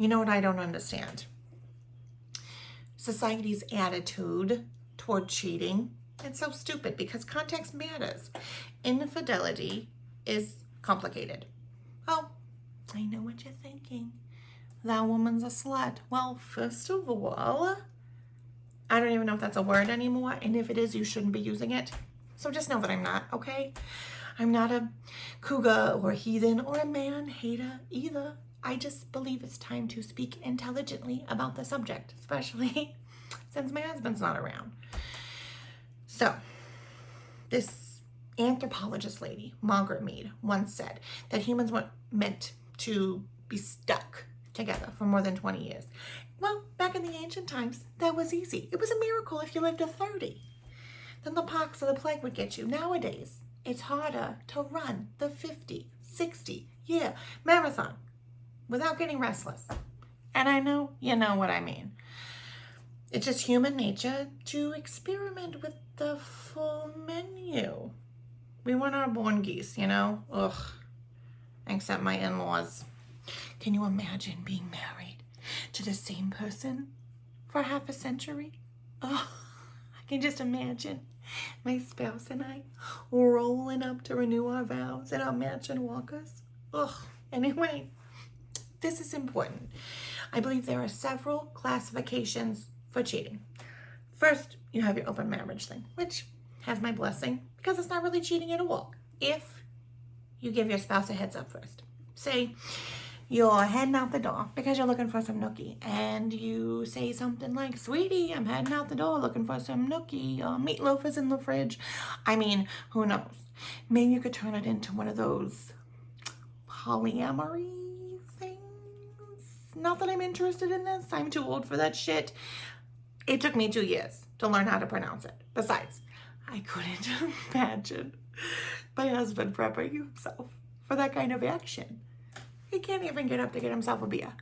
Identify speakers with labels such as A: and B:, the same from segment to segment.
A: You know what I don't understand? Society's attitude toward cheating. It's so stupid because context matters. Infidelity is complicated. Oh, I know what you're thinking. That woman's a slut. Well, first of all, I don't even know if that's a word anymore, and if it is, you shouldn't be using it. So just know that I'm not, okay? I'm not a cougar or a heathen or a man hater either. I just believe it's time to speak intelligently about the subject, especially since my husband's not around. So, this anthropologist lady, Margaret Mead, once said that humans weren't meant to be stuck together for more than 20 years. Well, back in the ancient times, that was easy. It was a miracle if you lived to 30. Then the pox or the plague would get you. Nowadays, it's harder to run the 50, 60 year marathon without getting restless. And I know you know what I mean. It's just human nature to experiment with the full menu. We weren't our born geese, you know? Ugh. Except my in-laws. Can you imagine being married to the same person for half a century? Oh, I can just imagine my spouse and I rolling up to renew our vows in our mansion walkers. Ugh. Anyway, this is important. I believe there are several classifications for cheating. First, you have your open marriage thing, which has my blessing because it's not really cheating at all if you give your spouse a heads up first. Say you're heading out the door because you're looking for some nookie, and you say something like, "Sweetie, I'm heading out the door looking for some nookie. Meatloaf is in the fridge." I mean, who knows? Maybe you could turn it into one of those polyamory things. Not that I'm interested in this. I'm too old for that shit. It took me 2 years to learn how to pronounce it. Besides, I couldn't imagine my husband prepping himself for that kind of action. He can't even get up to get himself a beer.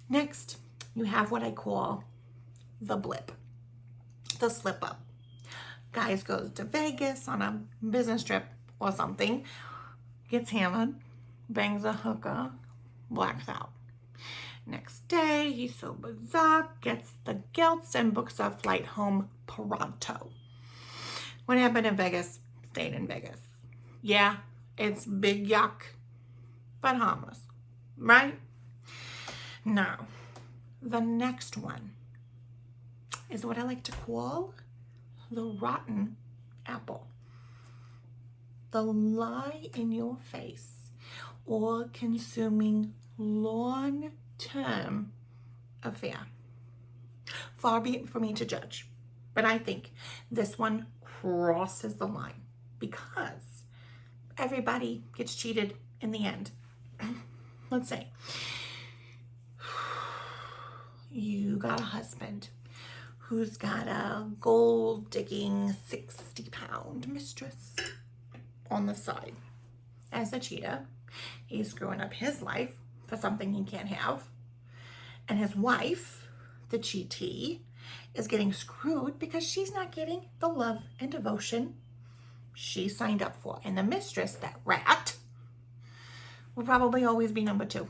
A: Next, you have what I call the blip, the slip up. Guys goes to Vegas on a business trip or something, gets hammered, bangs a hooker, blacks out. Next day, he sobers up, gets the gilts, and books a flight home pronto. What happened in Vegas stayed in Vegas. Yeah, it's big yuck, but harmless, right? Now, the next one is what I like to call the rotten apple. The lie in your face or consuming long-term affair. Far be it for me to judge, but I think this one crosses the line because everybody gets cheated in the end. Let's say you got a husband who's got a gold-digging 60-pound mistress on the side. As a cheater, he's screwing up his life for something he can't have. And his wife, the cheatee, is getting screwed because she's not getting the love and devotion she signed up for. And the mistress, that rat, will probably always be number 2.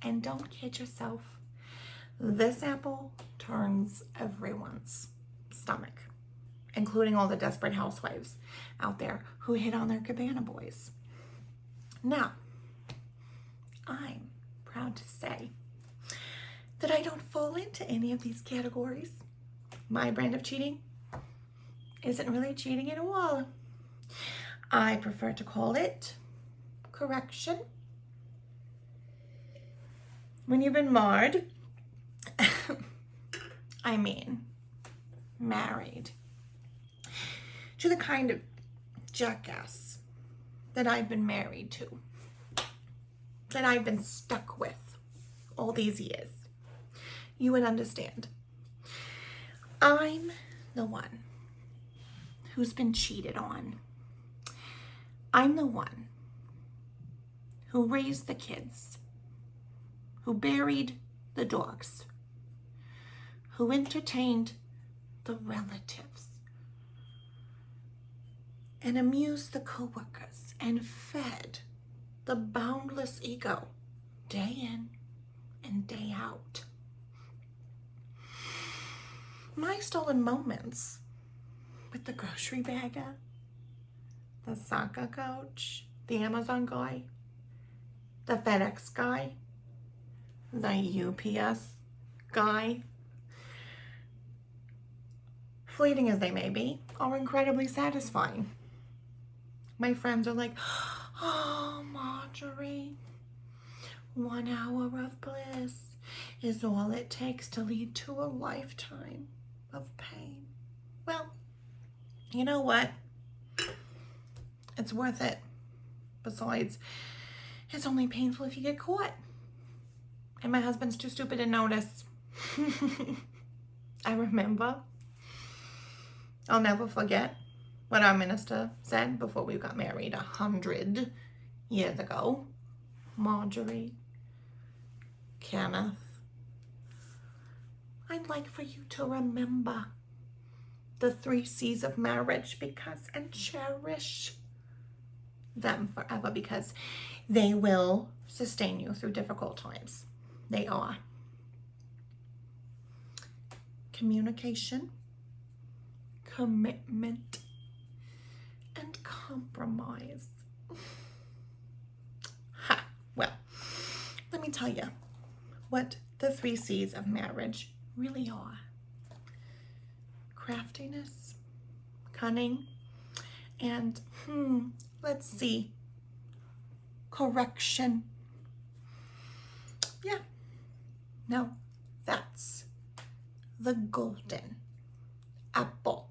A: And don't kid yourself. This apple turns everyone's stomach, including all the desperate housewives out there who hit on their cabana boys. Now, I'm proud to say that I don't fall into any of these categories. My brand of cheating isn't really cheating at all. I prefer to call it correction. When you've been marred, I mean married, to the kind of jackass that I've been married to, that I've been stuck with all these years, you would understand. I'm the one who's been cheated on. I'm the one who raised the kids, who buried the dogs, who entertained the relatives, and amused the coworkers, and fed the boundless ego day in out. My stolen moments with the grocery bagger, the soccer coach, the Amazon guy, the FedEx guy, the UPS guy, fleeting as they may be, are incredibly satisfying. My friends are like, oh, Marjorie, 1 hour of bliss is all it takes to lead to a lifetime of pain. Well, you know what? It's worth it. Besides, it's only painful if you get caught. And my husband's too stupid to notice. I remember. I'll never forget what our minister said before we got married 100 years ago. Marjorie, Kenneth, I'd like for you to remember the 3 C's of marriage and cherish them forever, because they will sustain you through difficult times. They are. Communication, commitment, and compromise. Ha! Well, let me tell you what the 3 C's of marriage really are. Craftiness, cunning, and, let's see, correction. Yeah. Now, that's the golden apple.